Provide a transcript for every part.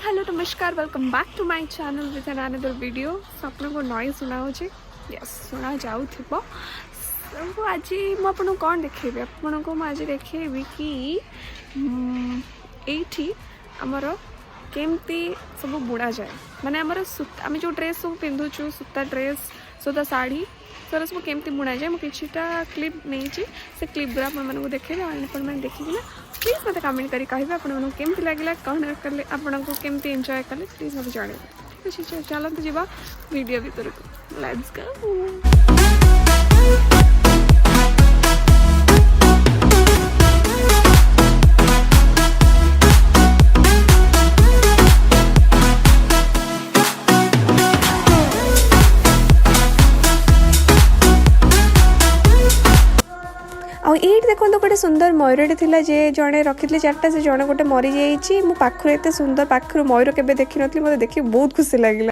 Hello नमस्कार welcome back to my channel with an another video. आपन को noise सुना हो यस सुना जाऊ सब आज मुझे कौन देखेबी आपन को आज देखेबी कि एठी हमर केमती सब बुणा जाए माने हमर आम जो ड्रेस सब पिंधुचु सूता ड्रेस सूता साड़ी सर सब केमती बुणा जाए मुझे किछिटा क्लिप नहीं से क्लिप गुरा आपको देखेबे आपने देखिए प्लीज मत कमेंट करी कहे आपको केमती लगे कौन कले आपको केमती एंजॉय कले प्लीज मत जाने ठीक अच्छे चलते जावा वीडियो भीतर को लेट्स गो। ये देखो गोटे सुंदर मयूरटे थिला जे जड़े रखी चार्टा से जड़े गोटे मरी जाइए मो पाखर एत सुंदर पाखर मयूर केबे देखी नी मत देखी बहुत खुशी लगे।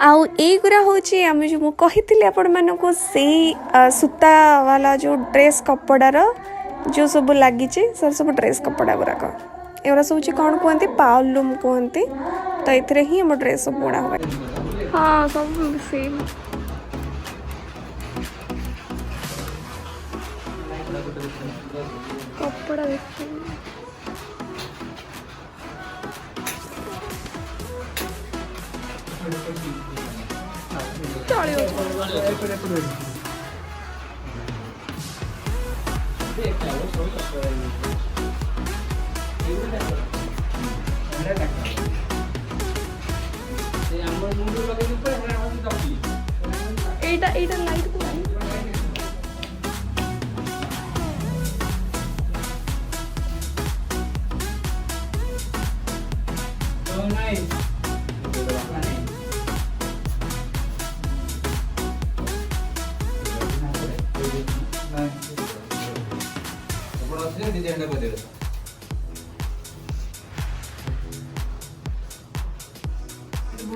आउ एगुरा होची आम जो कही आपण मानक से सूता वाला जो ड्रेस कपड़ार जो सब लगी सर सब ड्रेस कपड़ा गुराक एवरा सब कौन कहते पावलूम कहते तो ये ही आम ड्रेस सब बुणा हुए। हाँ सब सेम कपड़ा देखिए एटा लाइट को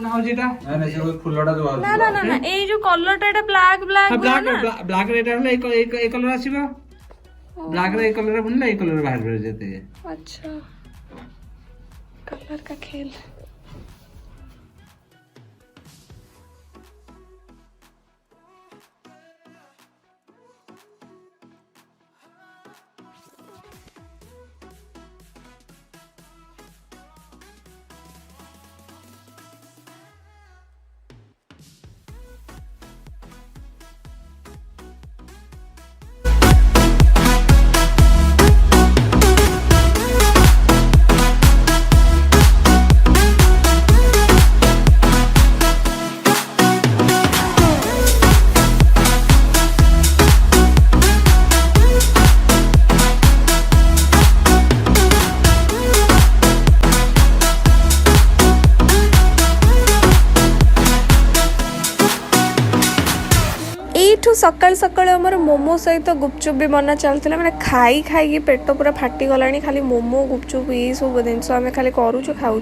ना ना ना ए जो कलरटा एटा ब्लैक ब्लैक ब्लैक ब्लैक रेटा हले ए कलर आसीबो ब्लैक रे ए कलर बुनला ए कलर बाहर पड़ जाते हैं। अच्छा कलर का खेल सकाल सकाल आमर मोमो सहित गुपचुप भी बना चलता मैंने खाई खाई पेट पूरा फाटी गला खाली मोमो गुपचुप ये सब जिन आम खाली करूँ खाऊ।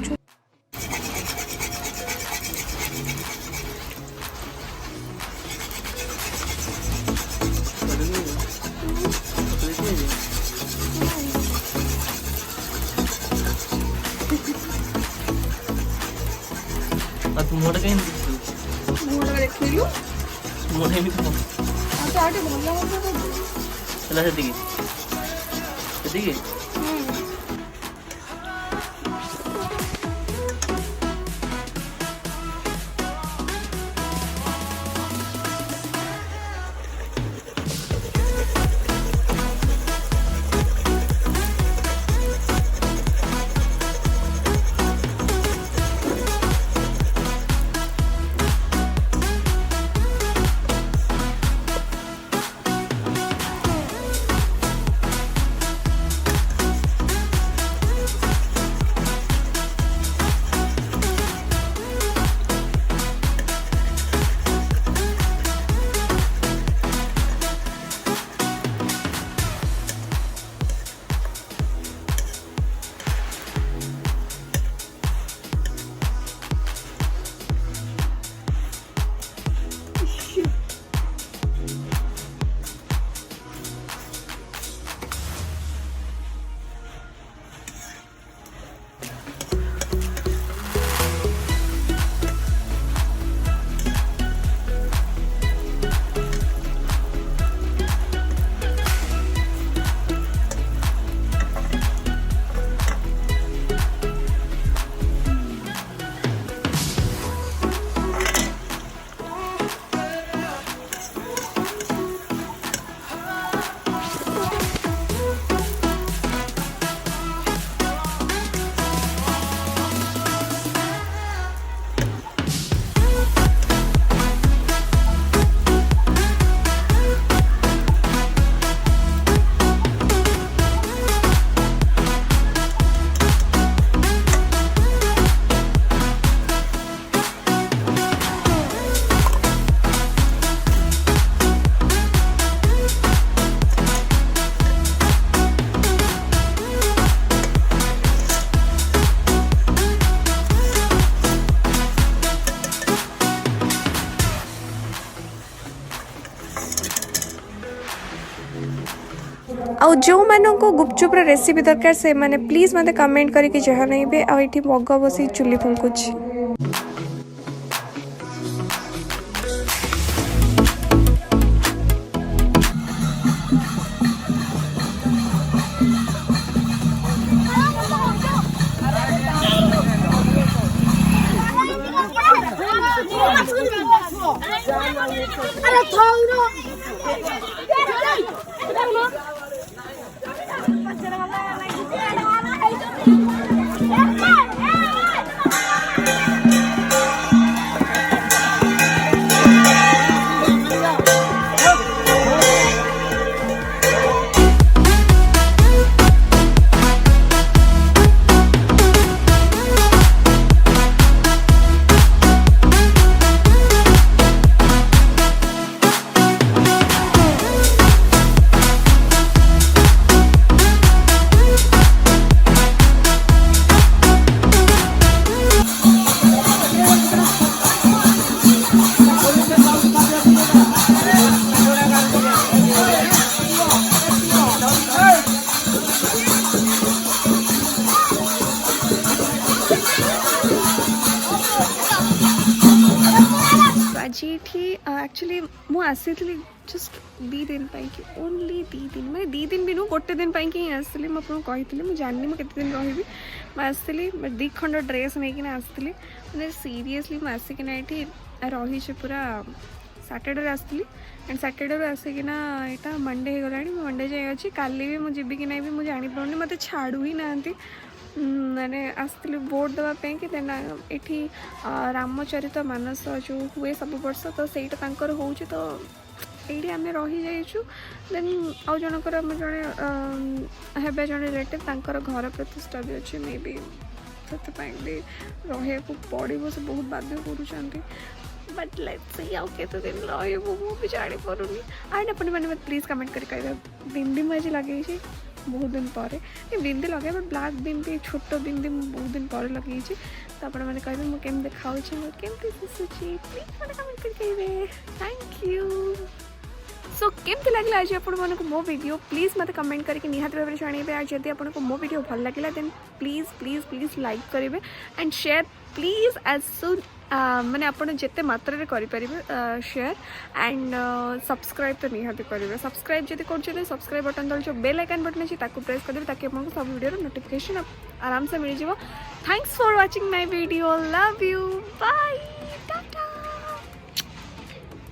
आउ जो मानों को गुपचुप रेसिपी दरकार से माने प्लीज मते कमेंट करके जहाँ नहीं बे आ एठी मग बसी चुली फुंकुची। आज एक्चुअली मु आसी जस्ट 2 दिन कि ओनली 2 दिन मैं 2 दिन भी नु गोटे दिन ही आसली मुझे कही मुझे जानी मुझे केते दिन रही आसली 2 खंड ड्रेस नहीं आसली मैंने सीरियसली मुझे आसिकना ये रही पूरा सैटरडे आसली एंड सैटरडे आसिकना यहाँ मंडे हो गला मंडे जाए अच्छी काली भी मुझे कि ना भी मुझे जापारूनी मत छाड़ू ही ना मैंने आसती भोट देवाई कि देन ये रामचरित मानस जो हुए सब वर्ष तो सहीटा हो तो ये आम रही जाइछु देन आउ जनकर जड़े हे जड़े रिलेटिव घर प्रतिष्ठा भी अच्छे मे बी से रहा पड़ो से बहुत बाध्य कर बट लेट्स सी आउ केते दिन रहबो मु भी जानि परुनी एंड अपन माने प्लीज कमेंट करके कहबे बिंदी में आज लगे बहुत दिन पर बिंदी लगे बट ब्लाक बिंदी छोट बिंदी बहुत दिन पर लगे तो आप कहे मुझे केम देखा केमती दिशुची प्लीज मैंने कमेंट करके कहबे थैंक यू। सो केमती लगे आज आपण को मो वीडियो प्लीज मत कमेंट करके निहाती भाव में जानवे आज जब आपको मो वीडियो भल लगे then please please please like करेंगे and share please as soon मैंने आपड़ जिते मात्रा करेंगे शेयर एंड सब्सक्राइब तो निहाती करेंगे सब्सक्राइब जब कर सब्सक्राइब बटन तले जो बेल आइकन बटन अच्छी प्रेस करेंगे ताकि आपको सब वीडियो नोटिफिकेशन आराम से मिल जाए। Thanks for watching my video love you bye.